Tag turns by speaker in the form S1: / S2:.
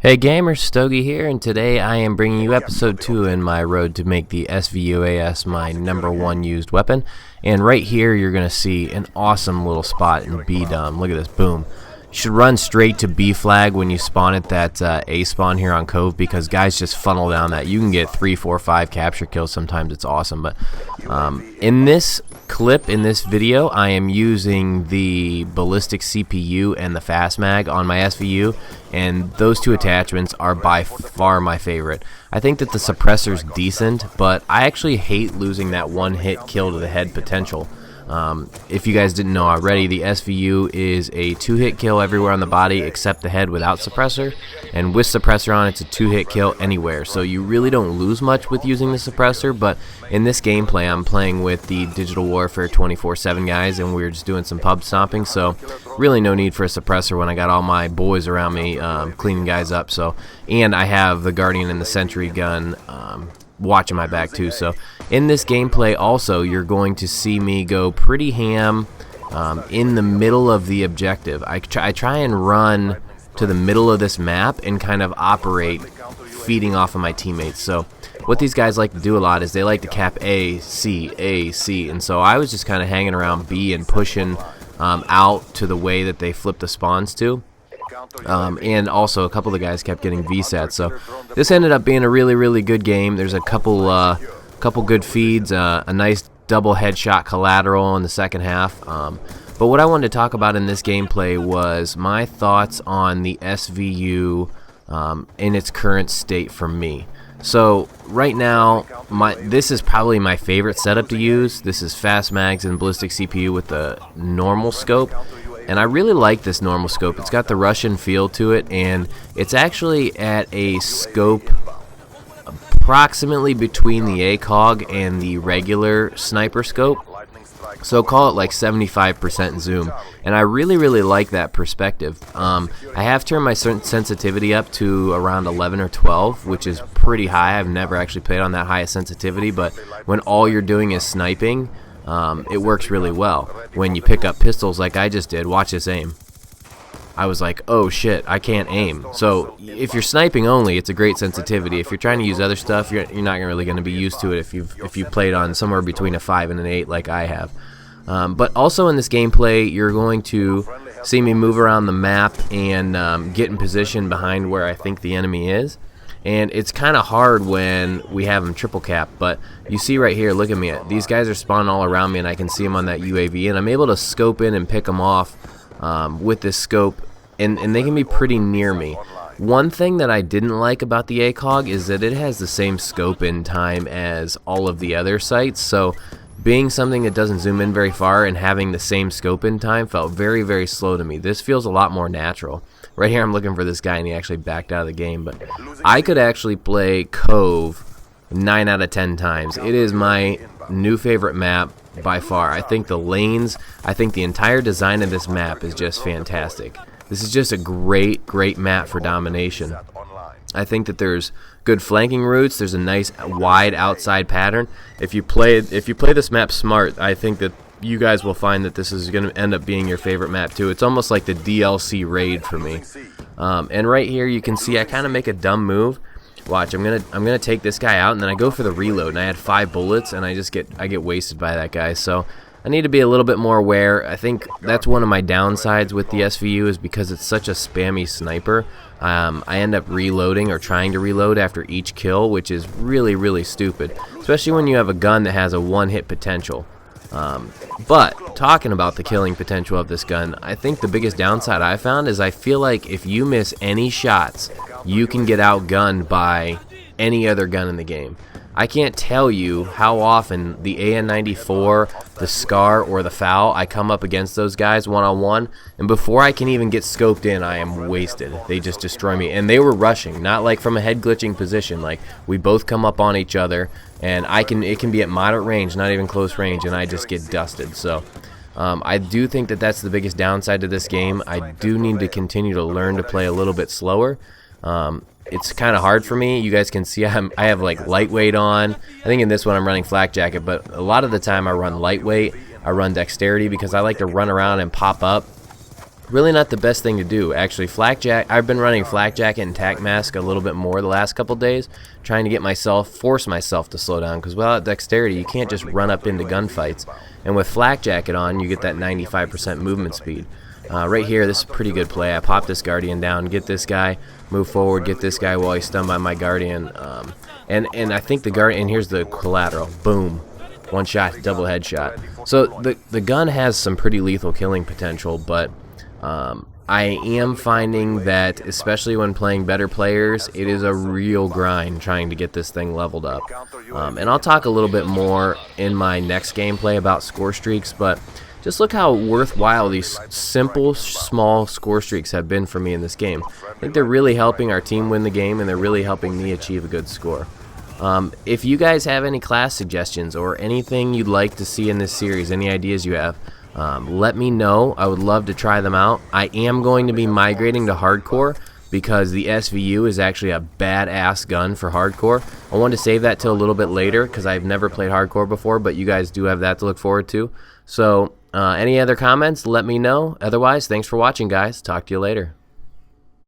S1: Hey gamers, Stogie here, and today I am bringing you episode 2 in my road to make the svu-as my #1 used weapon. And right here you're going to see an awesome little spot in B dumb. Look at this, boom. You should run straight to B flag when you spawn at that A spawn here on Cove, because guys just funnel down that. You can get 3, 4, 5 capture kills sometimes. It's awesome. But in this clip, in this video, I am using the ballistic CPU and the fast mag on my SVU, and those two attachments are by far my favorite. I think that the suppressor's decent, but I actually hate losing that one hit kill to the head potential. If you guys didn't know already, the SVU is a 2-hit kill everywhere on the body except the head without suppressor, and with suppressor on it's a 2-hit kill anywhere, so you really don't lose much with using the suppressor. But in this gameplay I'm playing with the Digital Warfare 24/7 guys, and we're just doing some pub stomping, so really no need for a suppressor when I got all my boys around me cleaning guys up. So, and I have the Guardian and the Sentry gun watching my back too. So in this gameplay also you're going to see me go pretty ham in the middle of the objective. I try and run to the middle of this map and kind of operate feeding off of my teammates. So what these guys like to do a lot is they like to cap A, C, and so I was just kind of hanging around B and pushing out to the way that they flip the spawns to. And also a couple of the guys kept getting VSAT, so this ended up being a really good game. There's a couple good feeds, a nice double headshot collateral in the second half. But what I wanted to talk about in this gameplay was my thoughts on the SVU in its current state for me. So right now, this is probably my favorite setup to use. This is fast mags and ballistic CPU with the normal scope. And I really like this normal scope. It's got the Russian feel to it, and it's actually at a scope approximately between the ACOG and the regular sniper scope. So call it like 75% zoom, and I really like that perspective. I have turned my sensitivity up to around 11 or 12, which is pretty high. I've never actually played on that high a sensitivity, but when all you're doing is sniping, it works really well. When you pick up pistols like I just did, watch this aim. I was like, oh shit, I can't aim. So if you're sniping only, it's a great sensitivity. If you're trying to use other stuff, you're not really going to be used to it if you've played on somewhere between a 5 and an 8 like I have. But also in this gameplay, you're going to see me move around the map and get in position behind where I think the enemy is. And it's kind of hard when we have them triple cap, but you see right here, look at me, these guys are spawning all around me and I can see them on that UAV, and I'm able to scope in and pick them off with this scope, and they can be pretty near me. One thing that I didn't like about the ACOG is that it has the same scope in time as all of the other sites, so being something that doesn't zoom in very far and having the same scope in time felt very slow to me. This feels a lot more natural. Right here I'm looking for this guy and he actually backed out of the game, but I could actually play Cove 9 out of 10 times. It is my new favorite map by far. I think the lanes, I think the entire design of this map is just fantastic. This is just a great map for domination. I think that there's good flanking routes. There's a nice wide outside pattern. If you play this map smart, I think that you guys will find that this is going to end up being your favorite map too. It's almost like the DLC raid for me. And right here you can see I kind of make a dumb move. Watch, I'm gonna take this guy out, and then I go for the reload, and I had 5 bullets, and I get wasted by that guy. So I need to be a little bit more aware. I think that's one of my downsides with the SVU, is because it's such a spammy sniper. I end up reloading or trying to reload after each kill, which is really stupid, especially when you have a gun that has a 1-hit potential. But talking about the killing potential of this gun, I think the biggest downside I found is I feel like if you miss any shots, you can get outgunned by any other gun in the game. I can't tell you how often the AN-94, the SCAR, or the FAL, I come up against those guys one-on-one, and before I can even get scoped in, I am wasted. They just destroy me. And they were rushing, not like from a head glitching position. Like, we both come up on each other, and it can be at moderate range, not even close range, and I just get dusted. So I do think that that's the biggest downside to this game. I do need to continue to learn to play a little bit slower. It's kind of hard for me. You guys can see I have like lightweight on. I think in this one I'm running flak jacket, but a lot of the time I run lightweight. I run dexterity because I like to run around and pop up really not the best thing to do. Actually, I've been running flak jacket and tac mask a little bit more the last couple days, trying to force myself to slow down, because without dexterity you can't just run up into gunfights, and with flak jacket on you get that 95% movement speed. Right here, this is a pretty good play. I pop this Guardian down, get this guy, move forward, get this guy while he's stunned by my Guardian, and I think the Guardian, and here's the collateral, boom, one shot, double headshot. So the gun has some pretty lethal killing potential, but I am finding that, especially when playing better players, it is a real grind trying to get this thing leveled up. And I'll talk a little bit more in my next gameplay about score streaks, but just look how worthwhile these simple, small score streaks have been for me in this game. I think they're really helping our team win the game, and they're really helping me achieve a good score. If you guys have any class suggestions or anything you'd like to see in this series, any ideas you have, let me know. I would love to try them out. I am going to be migrating to hardcore because the SVU is actually a badass gun for hardcore. I wanted to save that till a little bit later because I've never played hardcore before, but you guys do have that to look forward to. So any other comments, let me know. Otherwise, thanks for watching, guys. Talk to you later.